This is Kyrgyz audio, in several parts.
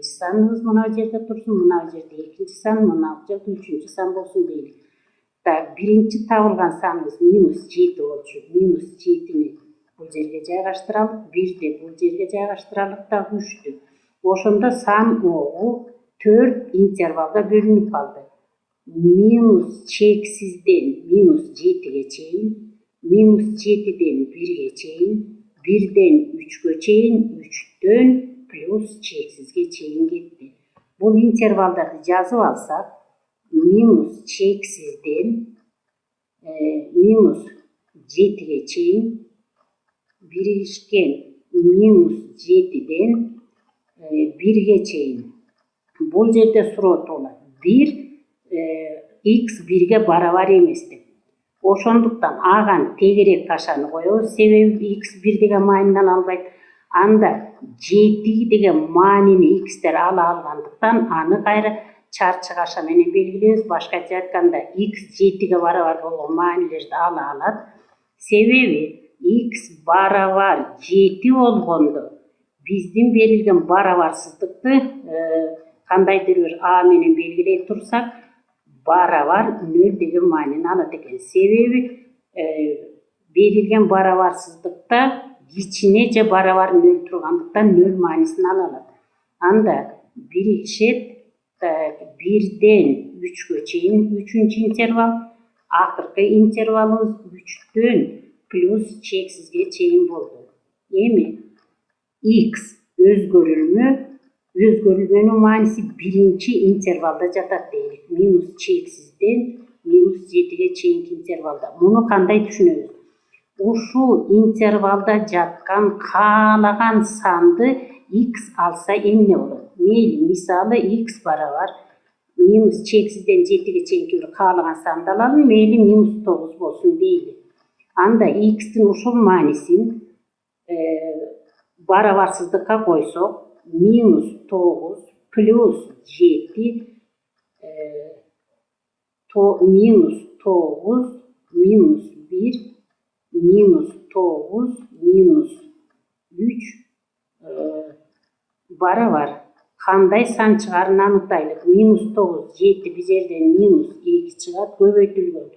саныбыз мына жерде турсун, мына жерде экинчи сан, мына жерде үчүнчү сан болсун дейли. Биринчи табылган саныбыз -7 болчу. -7-ни бул жерге жайгаштыралык, 1-ди бул жерге жайгаштыралык да 3-тү. Ошондо сан огу 4 интервалга бөлүнүп калды. -чексизден -7ге чейин, -7ден 1ге чейин, 1ден 3гө чейин, 3төн плюс чексизге чейин кетти. Бул интервалдарды жазып алсак, -чексизден -7ге чейин, биришкен -7ден 1ге чейин. Бул жерде суроо болот. 1 x 1ге барабар эмес деп. Ошондуктан аган тегерек кашаны коебуз, себеби x 1 деген маанини ала албайт. Анда 7 деген маанини x'тер ала алгандыктан аны кайра чарчы каша менен белгилейбиз. Башкача айтканда x 7ге барабар болгон маанилерди ала алат. Себеби x барабар 7 болгондо биздин берилген барабарсыздыкты кандайдыр бир а менен белгилей турсак, барабар 0 деген маанини алат экен. Себеби берилген барабарсыздыкта кичине же барабар 0 тургандыктан 0 маанисин ала алат. Анда биришет 1ден 3гө чейин 3-үнчү интервал, акыркы интервалыбыз 3төн плюс чексизге чейин болду. Эми x өзгөрүлмөнүн мааниси биринчи интервалда жатат дейли. -чексизден -7ге чейинки интервалда. Муну кандай түшүнөбүз? Ушул интервалда жаткан каалаган санды x алса эмне болот? Мейли, мисалы x барабар -чексизден 7ге чейинки бир каалаган санды алалы, мейли -9 болсун дейли. Анда x'тин ушул маанисин барабарсыздыкка койсок, -9 плюс 7 -9 -1 -9 -3 барабар кандай сан чыгарын аныктайлык. -9 7 бир жерден -2 чыгат, көбөйтүлгөн.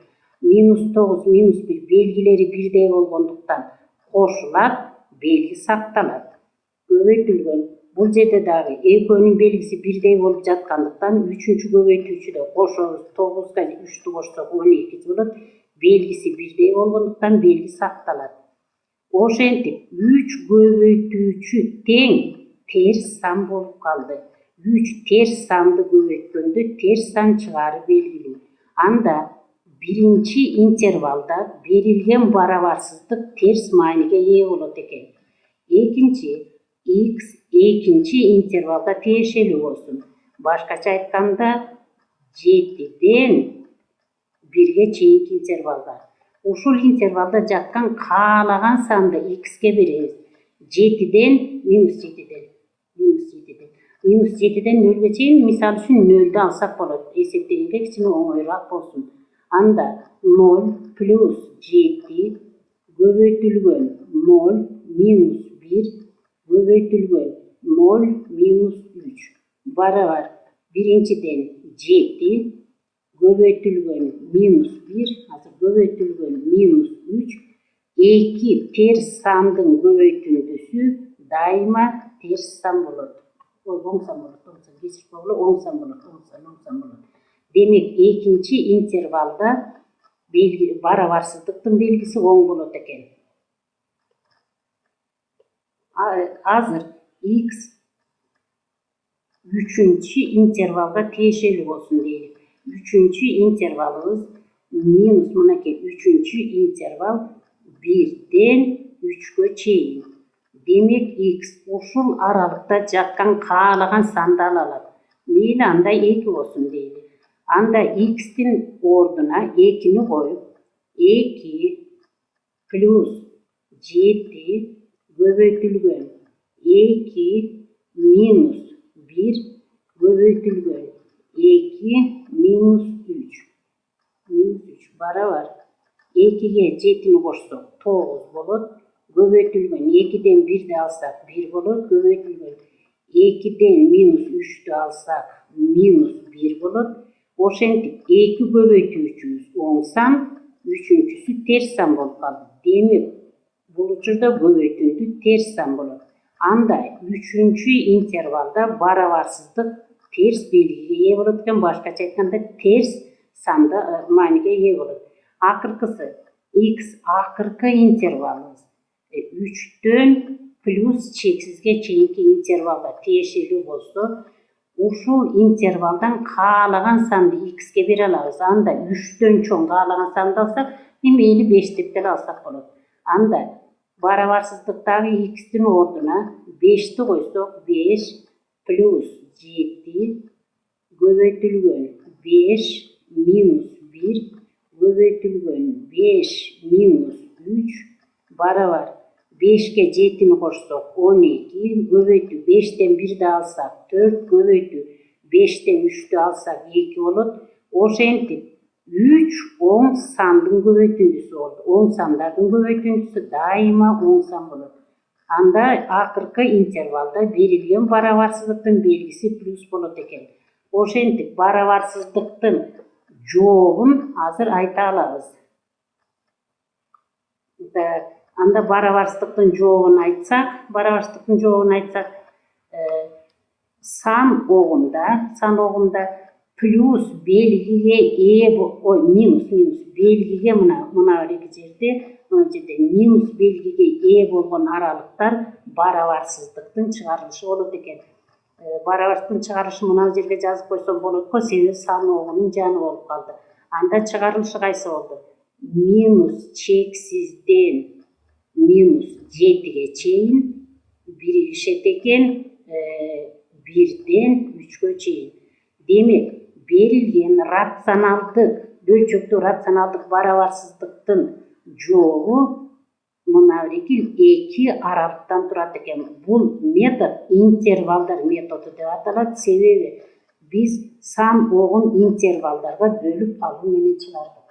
-9 -1 белгилери бирдей болгондуктан кошулат, белги сакталат. Көбөйтүлгөн. Бул жерде дагы экөөнүн белгиси бирдей болуп жаткандыктан 3-үчү көбөйтүүчүдө кошобуз, 9га 3тү кошсок 12 болот. Белгиси бирдей болгондуктан белги сакталат. Ошентип 3 көбөйтүүчү тең терс сан болуп калды. 3 терс санды көбөйткөндө терс сан чыгаары белгилүү. Анда биринчи интервалда берилген барабарсыздык терс мааниге ээ болот экен. Экинчи x экинчи интервалга тиешелүү болсун. Башкача айтканда 7ден 1ге чейинки интервалда. Ушул интервалда жаткан каалаган санды x'ке беребиз. 7ден -7ден 0ге чейин, мисалы үчүн 0ды алсак болот. Эсептегенге кичине оңоюраак болсун. Анда 0 плюс 7 көбөйтүлгөн 0 -1 көбөйтүлгөн 0 -3 барабар биринчиден 7 көбөйтүлгөн -1 азыр көбөйтүлгөн -3. Эки терс сандын көбөйтүндүсү дайыма терс сан болот. Оң сан болот, оң сан болот. Демек экинчи интервалда барабарсыздыктын белгиси оң болот экен. Азыр x 3-чү интервалга тиешелүү болсун дейли. 3-чү интервалыбыз мынакей 3-чү интервал 1ден 3гө чейин. Демек x ушул аралыкта жаткан каалаган санды ала алат. Мейли анда 2 болсун дейли. Анда x'тин ордуна 2-ни коюп, 2 плюс 7 көбөйтүлгөн 2 минус 1 көбөйтүлгөн 2 минус 3 барабар 2ге 7-ни кошсок 9 болот. Көбөйтүлгөн 2ден 1ди алсак 1 болот. Көбөйтүлгөн 2'den -3'tü alsak -1 bolot. Oşentik 2 köbeytүүчүбүz оң сан, 3-ünчүsü ters san bolup kaldı. Demek бұл учурда көбөйтүүндү терс сан болот. Анда 3-чү интервалда барабарсыздык терс белгиге ээ болот экен, башкача айтканда терс санда мааниге ээ болот. Акыркысы x акыркы интервалыбыз 3'төн плюс чексизге чейинки интервалда тиешелүү болсо, ушул интервалдан каалаган санды x'ке бере алабыз. Анда 3'төн чоң каалаган санды алсак, мейли 5 деп деле алсак болот. Анда барабарсыздыктагы x'тин ордуна 5'ти койсок, 5 плюс 7 көбөйтүлгөн 5 минус 1 көбөйтүлгөн 5 минус 3 барабар 5'ке 7'ni кошсок 12 көбөйтүү 5'тен 1'ди алсак 4 көбөйтүү 5'тен 3'tü алсак 2 болот. Ошентип 3 оң сандын көбөйтүүсү болду. Оң сандардын көбөйтүүсү дайыма оң сан болот. Анда акыркы интервалда берилген барабарсыздыктын белгиси плюс болот экен. Ошентип барабарсыздыктын жообун азыр айта алабыз. Анда барабарсыздыктын жообун айтсак, сан огунда плюс белгиге минус белгиге мына жерде минус белгиге ээ болгон аралыктар барабарсыздыктын чыгарылышы болот экен. Барабарсыздыктын чыгарылышы мына жерге жазып койсом болот го, себеби сан огунун жаны болуп калды. Анда чыгарылышы кайсы болду? Минус чексизден минус 7'ge чейин биригишет экен, 1'ден 3'кө чейин. Демек, берилген рационалдык, бөлчөктүү рационалдык барабарсыздыктын жообу мына 2 аралыктан турат экен. Бул метод интервалдар методу деп аталат, себеби биз сан огун интервалдарга бөлүп алуу менен чыгардык.